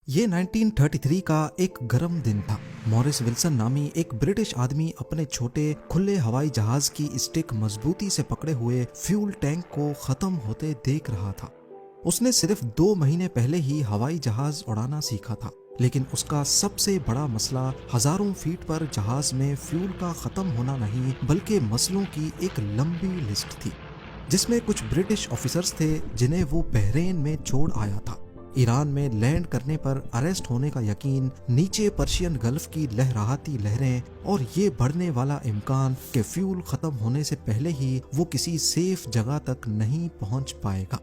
ये 1933 का एक गर्म दिन था। मॉरिस विल्सन नामी एक ब्रिटिश आदमी अपने छोटे खुले हवाई जहाज की स्टिक मजबूती से पकड़े हुए फ्यूल टैंक को खत्म होते देख रहा था। उसने सिर्फ 2 महीने पहले ही हवाई जहाज उड़ाना सीखा था, लेकिन उसका सबसे बड़ा मसला हजारों फीट पर जहाज में फ्यूल का खत्म होना नहीं, बल्कि मसलों की एक लंबी लिस्ट थी, जिसमें कुछ ब्रिटिश ऑफिसर्स थे जिन्हें वो बहरेन में छोड़ आया था। ईरान में लैंड करने पर अरेस्ट होने का यकीन, नीचे पर्शियन गल्फ की लहराती लहरें और ये बढ़ने वाला इम्कान कि फ्यूल खत्म होने से पहले ही वो किसी सेफ जगह तक नहीं पहुंच पाएगा।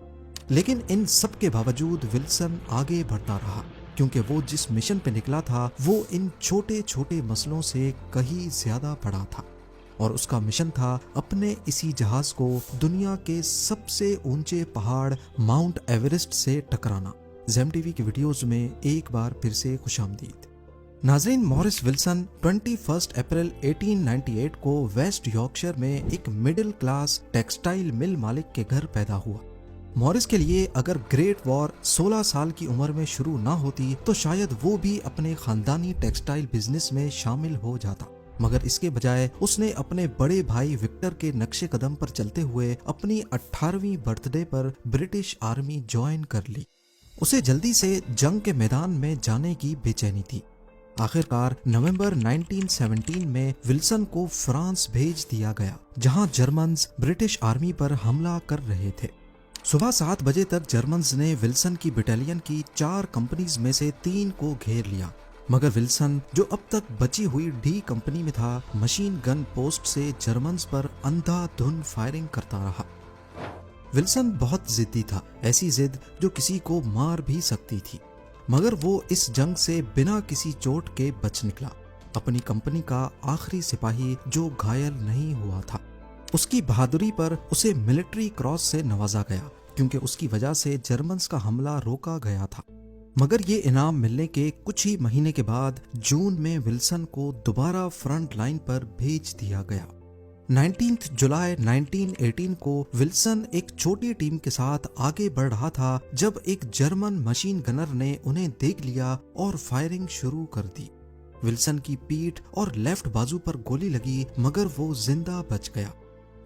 लेकिन इन सब के बावजूद विल्सन आगे बढ़ता रहा, क्योंकि वो जिस मिशन पे निकला था वो इन छोटे छोटे मसलों से कहीं ज्यादा बड़ा था। और उसका मिशन था अपने इसी जहाज को दुनिया के सबसे ऊंचे पहाड़ माउंट एवरेस्ट से टकराना। ज़ेम टीवी की वीडियोस में एक बार फिर से खुशामदीद। नाज़रीन, मॉरिस विल्सन 21 अप्रैल 1898 को वेस्ट यॉर्कशायर में एक मिडिल क्लास टेक्सटाइल मिल मालिक के घर पैदा हुआ। मॉरिस के लिए अगर ग्रेट वॉर 16 साल की उम्र में शुरू ना होती तो शायद वो भी अपने खानदानी टेक्सटाइल बिजनेस में शामिल हो जाता, मगर इसके बजाय उसने अपने बड़े भाई विक्टर के नक्शे कदम पर चलते हुए अपनी 18वीं बर्थडे पर ब्रिटिश आर्मी ज्वाइन कर ली। उसे जल्दी से जंग के मैदान में जाने की बेचैनी थी। आखिरकार नवंबर 1917 में विल्सन को फ्रांस भेज दिया गया, जहां जर्मन्स ब्रिटिश आर्मी पर हमला कर रहे थे। सुबह 7 बजे तक जर्मन्स ने विल्सन की बटालियन की 4 कंपनीज में से 3 को घेर लिया, मगर विल्सन, जो अब तक बची हुई डी कंपनी में था, मशीन गन पोस्ट से जर्मन्स पर अंधाधुंध फायरिंग करता रहा। विल्सन बहुत जिद्दी था, ऐसी जिद जो किसी को मार भी सकती थी, मगर वो इस जंग से बिना किसी चोट के बच निकला, अपनी कंपनी का आखिरी सिपाही जो घायल नहीं हुआ था। उसकी बहादुरी पर उसे मिलिट्री क्रॉस से नवाजा गया, क्योंकि उसकी वजह से जर्मन्स का हमला रोका गया था। मगर ये इनाम मिलने के कुछ ही महीने के बाद जून में विल्सन को दोबारा फ्रंट लाइन पर भेज दिया गया। 19 जुलाई 1918 को विल्सन एक छोटी टीम के साथ आगे बढ़ रहा था जब एक जर्मन मशीन गनर ने उन्हें देख लिया और फायरिंग शुरू कर दी। विल्सन की पीठ और लेफ्ट बाजू पर गोली लगी, मगर वो जिंदा बच गया।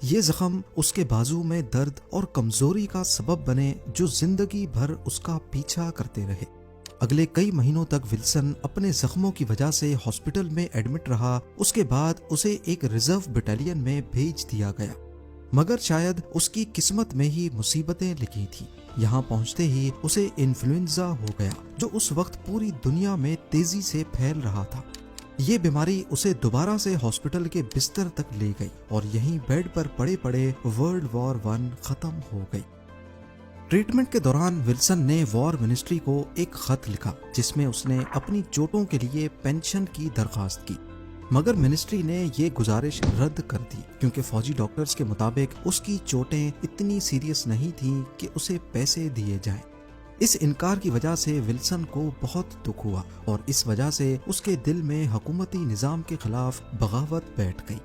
ये जख्म उसके बाजू में दर्द और कमजोरी का सबब बने, जो जिंदगी भर उसका पीछा करते रहे। अगले कई महीनों तक विल्सन अपने जख्मों की वजह से हॉस्पिटल में एडमिट रहा। उसके बाद उसे एक रिजर्व बटालियन में भेज दिया गया, मगर शायद उसकी किस्मत में ही मुसीबतें लिखी थी। यहाँ पहुँचते ही उसे इन्फ्लुएंजा हो गया, जो उस वक्त पूरी दुनिया में तेजी से फैल रहा था। ये बीमारी उसे दोबारा से हॉस्पिटल के बिस्तर तक ले गई और यहीं बेड पर पड़े पड़े वर्ल्ड वॉर 1 खत्म हो गई। ट्रीटमेंट के दौरान विल्सन ने वॉर मिनिस्ट्री को एक खत लिखा, जिसमें उसने अपनी चोटों के लिए पेंशन की दरखास्त की, मगर मिनिस्ट्री ने ये गुजारिश रद्द कर दी, क्योंकि फौजी डॉक्टर्स के मुताबिक उसकी चोटें इतनी सीरियस नहीं थीं कि उसे पैसे दिए जाएं। इस इनकार की वजह से विल्सन को बहुत दुख हुआ और इस वजह से उसके दिल में हुकूमती निजाम के खिलाफ बगावत बैठ गई।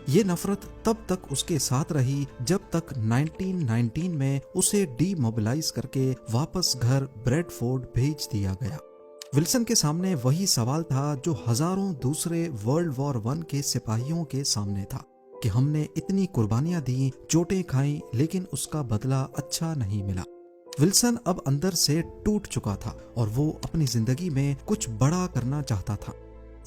ये नफरत तब तक उसके साथ रही जब तक 1919 में उसे डीमोबिलाइज करके वापस घर ब्रेडफोर्ड भेज दिया गया। विल्सन के सामने वही सवाल था जो हजारों दूसरे वर्ल्ड वॉर 1 के सिपाहियों के सामने था, कि हमने इतनी कुर्बानियां दी, चोटें खाई, लेकिन उसका बदला अच्छा नहीं मिला। विल्सन अब अंदर से टूट चुका था और वो अपनी जिंदगी में कुछ बड़ा करना चाहता था।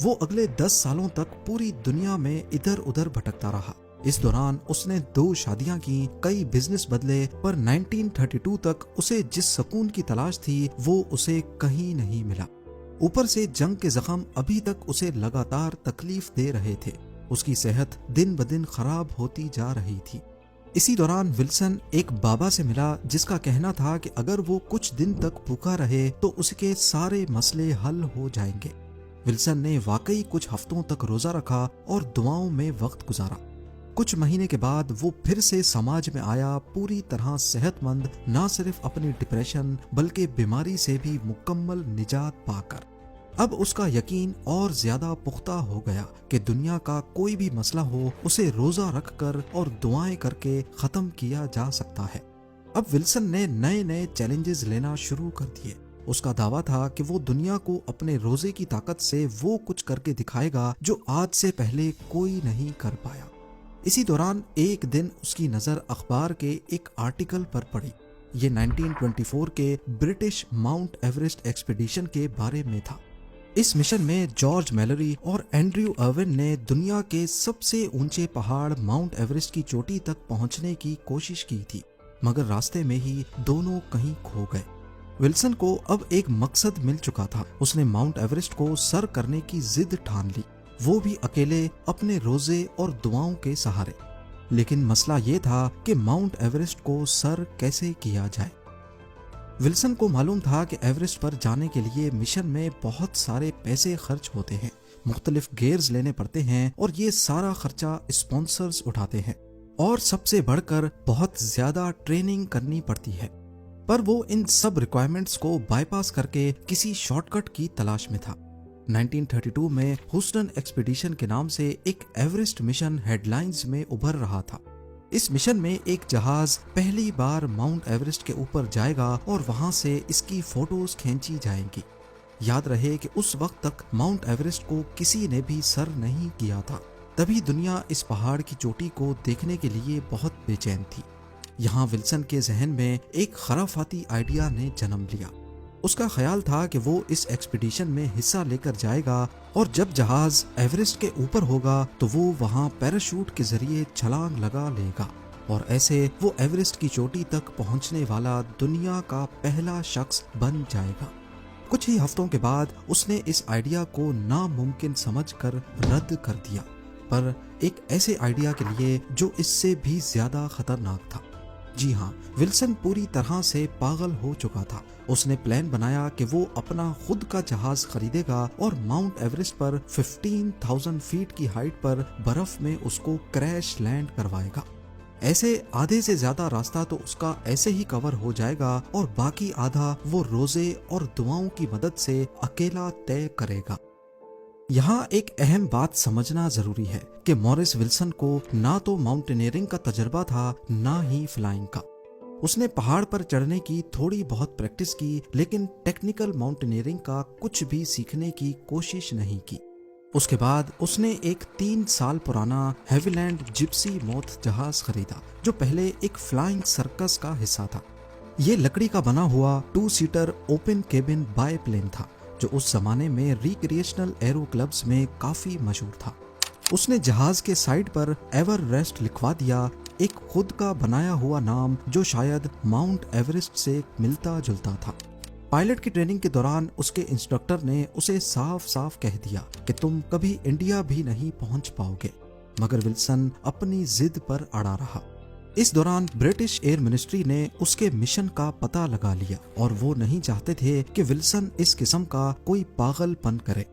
वो अगले 10 सालों तक पूरी दुनिया में इधर उधर भटकता रहा। इस दौरान उसने 2 शादियां की, कई बिजनेस बदले, पर 1932 तक उसे जिस सुकून की तलाश थी वो उसे कहीं नहीं मिला। ऊपर से जंग के जख्म अभी तक उसे लगातार तकलीफ दे रहे थे। उसकी सेहत दिन ब दिन खराब होती जा रही थी। इसी दौरान विल्सन एक बाबा से मिला, जिसका कहना था कि अगर वो कुछ दिन तक भूखा रहे तो उसके सारे मसले हल हो जाएंगे। विल्सन ने वाकई कुछ हफ्तों तक रोजा रखा और दुआओं में वक्त गुजारा। कुछ महीने के बाद वो फिर से समाज में आया, पूरी तरह सेहतमंद, ना सिर्फ अपनी डिप्रेशन बल्कि बीमारी से भी मुकम्मल निजात पाकर। अब उसका यकीन और ज्यादा पुख्ता हो गया कि दुनिया का कोई भी मसला हो, उसे रोजा रखकर और दुआएं करके खत्म किया जा सकता है। अब विल्सन ने नए नए चैलेंजेस लेना शुरू कर दिए। उसका दावा था कि वो दुनिया को अपने रोजे की ताकत से वो कुछ करके दिखाएगा जो आज से पहले कोई नहीं कर पाया। इसी दौरान एक दिन उसकी नजर अखबार के एक आर्टिकल पर पड़ी। ये 1924 के ब्रिटिश माउंट एवरेस्ट एक्सपीडिशन के बारे में था। इस मिशन में जॉर्ज मैलरी और एंड्रयू अर्विन ने दुनिया के सबसे ऊंचे पहाड़ माउंट एवरेस्ट की चोटी तक पहुंचने की कोशिश की थी, मगर रास्ते में ही दोनों कहीं खो गए। विल्सन को अब एक मकसद मिल चुका था। उसने माउंट एवरेस्ट को सर करने की जिद ठान ली, वो भी अकेले अपने रोजे और दुआओं के सहारे। लेकिन मसला ये था कि माउंट एवरेस्ट को सर कैसे किया जाए। विल्सन को मालूम था कि एवरेस्ट पर जाने के लिए मिशन में बहुत सारे पैसे खर्च होते हैं, मुख्तलिफ गियर्स लेने पड़ते हैं और ये सारा खर्चा स्पॉन्सर्स उठाते हैं, और सबसे बढ़कर बहुत ज्यादा ट्रेनिंग करनी पड़ती है। पर वो इन सब रिक्वायरमेंट्स को बाईपास करके किसी शॉर्टकट की तलाश में था। 1932 में ह्यूस्टन एक्सपीडिशन के नाम से एक एवरेस्ट मिशन हेडलाइंस में उभर रहा था। इस मिशन में एक जहाज पहली बार माउंट एवरेस्ट के ऊपर जाएगा और वहां से इसकी फोटोज खींची जाएंगी। याद रहे कि उस वक्त तक माउंट एवरेस्ट को किसी ने भी सर नहीं किया था, तभी दुनिया इस पहाड़ की चोटी को देखने के लिए बहुत बेचैन थी। यहाँ विल्सन के जहन में एक खराफाती आइडिया ने जन्म लिया। उसका ख्याल था कि वो इस एक्सपीडिशन में हिस्सा लेकर जाएगा और जब जहाज एवरेस्ट के ऊपर होगा तो वो वहाँ पैराशूट के जरिए छलांग लगा लेगा और ऐसे वो एवरेस्ट की चोटी तक पहुँचने वाला दुनिया का पहला शख्स बन जाएगा। कुछ ही हफ्तों के बाद उसने इस आइडिया को नामुमकिन समझकर रद्द कर दिया, पर एक ऐसे आइडिया के लिए जो इससे भी ज्यादा खतरनाक था। जी हाँ, विल्सन पूरी तरह से पागल हो चुका था। उसने प्लान बनाया कि वो अपना खुद का जहाज खरीदेगा और माउंट एवरेस्ट पर 15,000 फीट की हाइट पर बर्फ में उसको क्रैश लैंड करवाएगा। ऐसे आधे से ज्यादा रास्ता तो उसका ऐसे ही कवर हो जाएगा और बाकी आधा वो रोजे और दुआओं की मदद से अकेला तय करेगा। यहाँ एक अहम बात समझना जरूरी है कि मॉरिस विल्सन को ना तो माउंटेनियरिंग का तजुर्बा था, ना ही फ्लाइंग का। उसने पहाड़ पर चढ़ने की थोड़ी बहुत प्रैक्टिस की, लेकिन टेक्निकल माउंटेनियरिंग का कुछ भी सीखने की कोशिश नहीं की। उसके बाद उसने एक 3 साल पुराना हेविलैंड जिप्सी मोथ जहाज खरीदा, जो पहले एक फ्लाइंग सर्कस का हिस्सा था। ये लकड़ी का बना हुआ 2 सीटर ओपन केबिन बायप्लेन था, जो उस जमाने में रिक्रिएशनल एरो क्लब्स में काफी मशहूर था। उसने जहाज के साइड पर एवरेस्ट लिखवा दिया, एक खुद का बनाया हुआ नाम जो शायद माउंट एवरेस्ट से मिलता जुलता था। पायलट की ट्रेनिंग के दौरान उसके इंस्ट्रक्टर ने उसे साफ साफ कह दिया कि तुम कभी इंडिया भी नहीं पहुंच पाओगे, मगर विल्सन अपनी जिद पर अड़ा रहा। इस दौरान ब्रिटिश एयर मिनिस्ट्री ने उसके मिशन का पता लगा लिया और वो नहीं चाहते थे कि विल्सन इस किस्म का कोई पागलपन करे।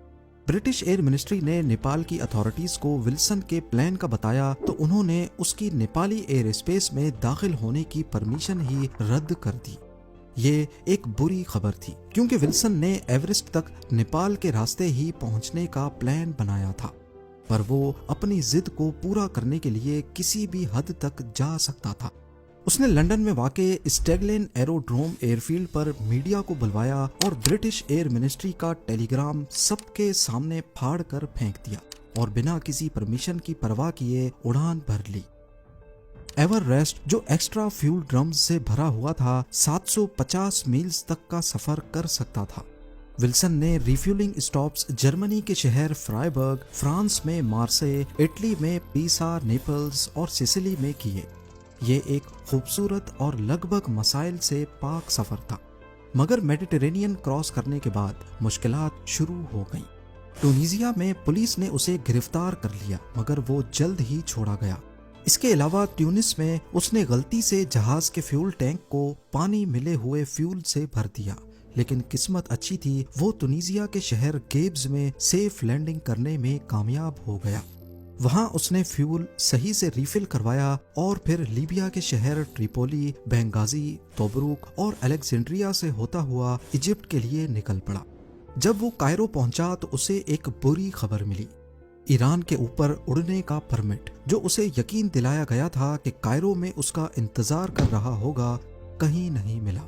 ब्रिटिश एयर मिनिस्ट्री ने नेपाल की अथॉरिटीज को विल्सन के प्लान का बताया तो उन्होंने उसकी नेपाली एयर स्पेस में दाखिल होने की परमिशन ही रद्द कर दी। ये एक बुरी खबर थी, क्योंकि विल्सन ने एवरेस्ट तक नेपाल के रास्ते ही पहुंचने का प्लान बनाया था, पर वो अपनी जिद को पूरा करने के लिए किसी भी हद तक जा सकता था। उसने लंदन में वाक़े स्टैगलेन एरोड्रोम एयरफील्ड पर मीडिया को बुलवाया और ब्रिटिश एयर मिनिस्ट्री का टेलीग्राम सबके सामने फाड़ कर फेंक दिया और बिना किसी परमिशन की परवाह किए उड़ान भर ली। एवरेस्ट, जो एक्स्ट्रा फ्यूल ड्रम्स से भरा हुआ था, 750 मील्स तक का सफर कर सकता था। विल्सन ने रिफ्यूलिंग स्टॉप्स जर्मनी के शहर फ्राइबर्ग, फ्रांस में मार्से, इटली में पीसा, नेपल्स और सिसिली में किए। ये एक खूबसूरत और लगभग मसाइल से पाक सफर था, मगर मेडिटेरेनियन क्रॉस करने के बाद मुश्किलात शुरू हो गईं। ट्यूनीसिया में पुलिस ने उसे गिरफ्तार कर लिया, मगर वो जल्द ही छोड़ा गया। इसके अलावा ट्यूनिस में उसने गलती से जहाज के फ्यूल टैंक को पानी मिले हुए फ्यूल से भर दिया, लेकिन किस्मत अच्छी थी, वो तुनीसिया के शहर गेब्स में सेफ लैंडिंग करने में कामयाब हो गया। वहां उसने फ्यूल सही से रिफिल करवाया और फिर लीबिया के शहर ट्रिपोली, बेंगाजी, तोब्रुक और अलेक्जेंड्रिया से होता हुआ इजिप्ट के लिए निकल पड़ा। जब वो कायरो पहुंचा तो उसे एक बुरी खबर मिली। ईरान के ऊपर उड़ने का परमिट, जो उसे यकीन दिलाया गया था कि कायरो में उसका इंतजार कर रहा होगा, कहीं नहीं मिला।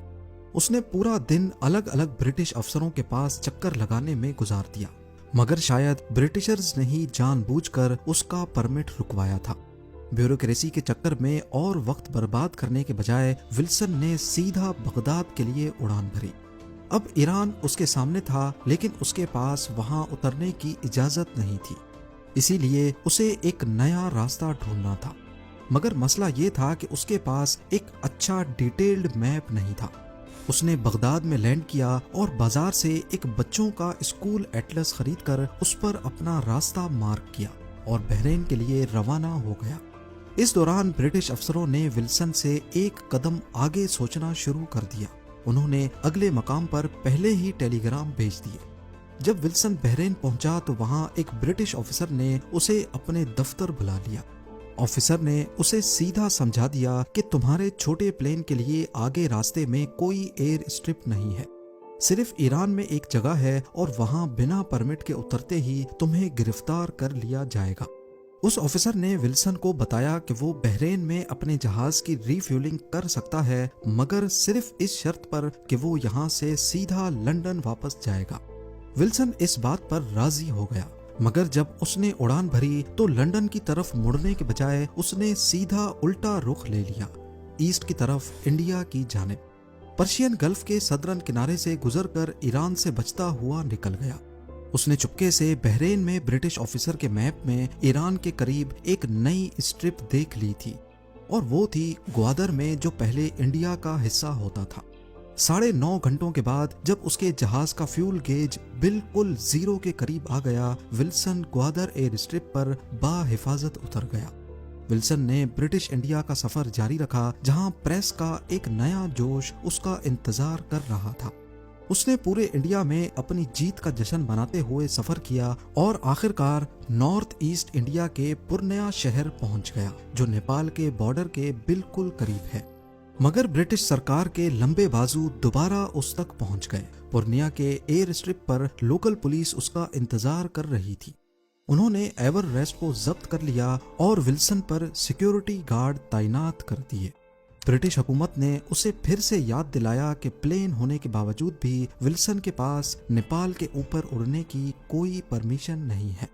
उसने पूरा दिन अलग अलग ब्रिटिश अफसरों के पास चक्कर लगाने में गुजार दिया, मगर शायद ब्रिटिशर्स ने ही जानबूझकर उसका परमिट रुकवाया था। ब्यूरोक्रेसी के चक्कर में और वक्त बर्बाद करने के बजाय विल्सन ने सीधा बगदाद के लिए उड़ान भरी। अब ईरान उसके सामने था, लेकिन उसके पास वहां उतरने की इजाजत नहीं थी, इसीलिए उसे एक नया रास्ता ढूंढना था। मगर मसला ये था कि उसके पास एक अच्छा डिटेल्ड मैप नहीं था। उसने बगदाद में लैंड किया और बाजार से एक बच्चों का स्कूल एटलस खरीदकर उस पर अपना रास्ता मार्क किया और बहरीन के लिए रवाना हो गया। इस दौरान ब्रिटिश अफसरों ने विल्सन से एक कदम आगे सोचना शुरू कर दिया। उन्होंने अगले मकाम पर पहले ही टेलीग्राम भेज दिए। जब विल्सन बहरीन पहुंचा तो वहां एक ब्रिटिश ऑफिसर ने उसे अपने दफ्तर बुला लिया। ऑफिसर ने उसे सीधा समझा दिया कि तुम्हारे छोटे प्लेन के लिए आगे रास्ते में कोई एयर स्ट्रिप नहीं है, सिर्फ ईरान में एक जगह है और वहां बिना परमिट के उतरते ही तुम्हें गिरफ्तार कर लिया जाएगा। उस ऑफिसर ने विल्सन को बताया कि वो बहरीन में अपने जहाज की रिफ्यूलिंग कर सकता है, मगर सिर्फ इस शर्त पर कि वो यहाँ से सीधा लंदन वापस जाएगा। विल्सन इस बात पर राजी हो गया, मगर जब उसने उड़ान भरी तो लंदन की तरफ मुड़ने के बजाय उसने सीधा उल्टा रुख ले लिया, ईस्ट की तरफ, इंडिया की जानिब। पर्शियन गल्फ के सदरन किनारे से गुजरकर ईरान से बचता हुआ निकल गया। उसने चुपके से बहरीन में ब्रिटिश ऑफिसर के मैप में ईरान के करीब एक नई स्ट्रिप देख ली थी, और वो थी ग्वादर में, जो पहले इंडिया का हिस्सा होता था। 9.5 घंटों के बाद जब उसके जहाज का फ्यूल गेज बिल्कुल जीरो के करीब आ गया, विल्सन ग्वादर एयर स्ट्रिप पर बाहिफाजत उतर गया। विल्सन ने ब्रिटिश इंडिया का सफर जारी रखा, जहां प्रेस का एक नया जोश उसका इंतजार कर रहा था। उसने पूरे इंडिया में अपनी जीत का जश्न मनाते हुए सफर किया और आखिरकार नॉर्थ ईस्ट इंडिया के पूर्णिया शहर पहुंच गया, जो नेपाल के बॉर्डर के बिल्कुल करीब है। मगर ब्रिटिश सरकार के लंबे बाजू दोबारा उस तक पहुंच गए। पूर्णिया के एयर स्ट्रिप पर लोकल पुलिस उसका इंतजार कर रही थी। उन्होंने एवररेस्ट को जब्त कर लिया और विल्सन पर सिक्योरिटी गार्ड तैनात कर दिए। ब्रिटिश हुकूमत ने उसे फिर से याद दिलाया कि प्लेन होने के बावजूद भी विल्सन के पास नेपाल के ऊपर उड़ने की कोई परमिशन नहीं है।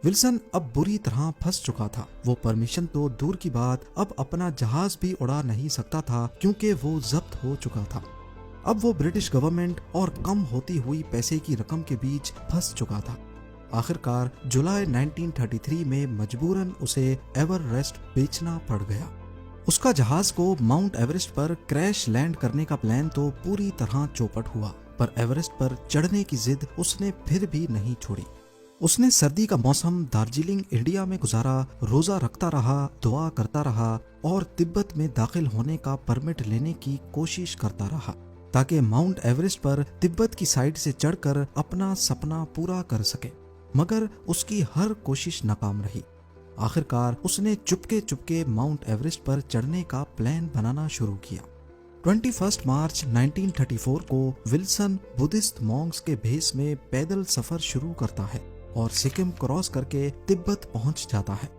विल्सन अब बुरी तरह फंस चुका था। वो परमिशन तो दूर की बात, अब अपना जहाज भी उड़ा नहीं सकता था, क्योंकि वो जब्त हो चुका था। अब वो ब्रिटिश गवर्नमेंट और कम होती हुई पैसे की रकम के बीच फंस चुका था। आखिरकार जुलाई 1933 में मजबूरन उसे एवररेस्ट बेचना पड़ गया। उसका जहाज को माउंट एवरेस्ट पर क्रैश लैंड करने का प्लान तो पूरी तरह चौपट हुआ, पर एवरेस्ट पर चढ़ने की जिद उसने फिर भी नहीं छोड़ी। उसने सर्दी का मौसम दार्जिलिंग इंडिया में गुजारा, रोजा रखता रहा, दुआ करता रहा और तिब्बत में दाखिल होने का परमिट लेने की कोशिश करता रहा, ताकि माउंट एवरेस्ट पर तिब्बत की साइड से चढ़कर अपना सपना पूरा कर सके। मगर उसकी हर कोशिश नाकाम रही। आखिरकार उसने चुपके चुपके माउंट एवरेस्ट पर चढ़ने का प्लान बनाना शुरू किया। 21 मार्च 1934 को विल्सन बुद्धिस्ट मॉन्क्स के भेष में पैदल सफर शुरू करता है और सिक्किम क्रॉस करके तिब्बत पहुंच जाता है।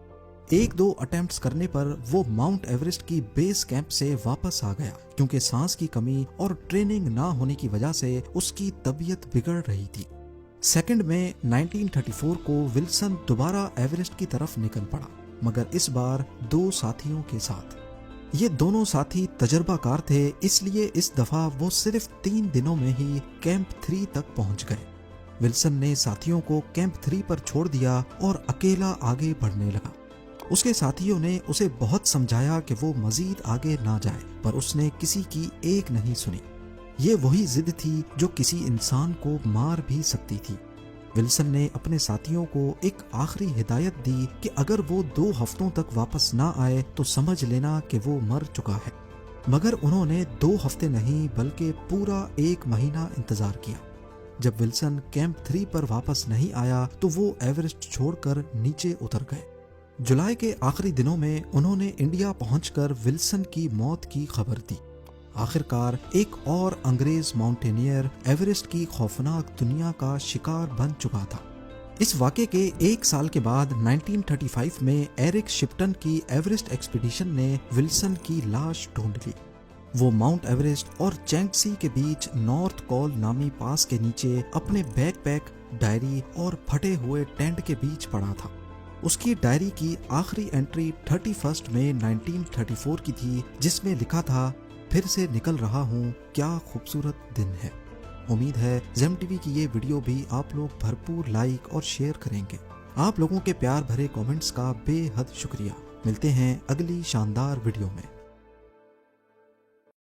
1-2 अटेम्प्ट्स करने पर वो माउंट एवरेस्ट की बेस कैंप से वापस आ गया, क्योंकि सांस की कमी और ट्रेनिंग ना होने की वजह से उसकी तबीयत बिगड़ रही थी। 2 मई 1934 को विल्सन दोबारा एवरेस्ट की तरफ निकल पड़ा, मगर इस बार 2 साथियों के साथ। ये दोनों साथी तजर्बाकार थे, इसलिए इस दफा वो सिर्फ 3 दिनों में ही कैंप 3 तक पहुंच गए। विल्सन ने साथियों को कैंप 3 पर छोड़ दिया और अकेला आगे बढ़ने लगा। उसके साथियों ने उसे बहुत समझाया कि वो मजीद आगे ना जाए, पर उसने किसी की एक नहीं सुनी। ये वही जिद थी जो किसी इंसान को मार भी सकती थी। विल्सन ने अपने साथियों को एक आखिरी हिदायत दी कि अगर वो 2 हफ्तों तक वापस ना आए तो समझ लेना कि वो मर चुका है। मगर उन्होंने 2 हफ्ते नहीं बल्कि पूरा 1 महीना इंतजार किया। जब विल्सन कैंप 3 पर वापस नहीं आया तो वो एवरेस्ट छोड़कर नीचे उतर गए। जुलाई के आखिरी दिनों में उन्होंने इंडिया पहुंचकर विल्सन की मौत की खबर दी। आखिरकार एक और अंग्रेज माउंटेनियर एवरेस्ट की खौफनाक दुनिया का शिकार बन चुका था। इस वाक़े के 1 साल के बाद 1935 में एरिक शिप्टन की एवरेस्ट एक्सपीडिशन ने विल्सन की लाश ढूंढ ली। वो माउंट एवरेस्ट और चैंगसी के बीच नॉर्थ कॉल नामी पास के नीचे अपने बैकपैक, डायरी और फटे हुए टेंट के बीच पड़ा था। उसकी डायरी की आखिरी एंट्री 31 मई 1934 की थी, जिसमें लिखा था, फिर से निकल रहा हूँ, क्या खूबसूरत दिन है। उम्मीद है जेम टीवी की ये वीडियो भी आप लोग भरपूर लाइक और शेयर करेंगे। आप लोगों के प्यार भरे कमेंट्स का बेहद शुक्रिया। मिलते हैं अगली शानदार वीडियो में।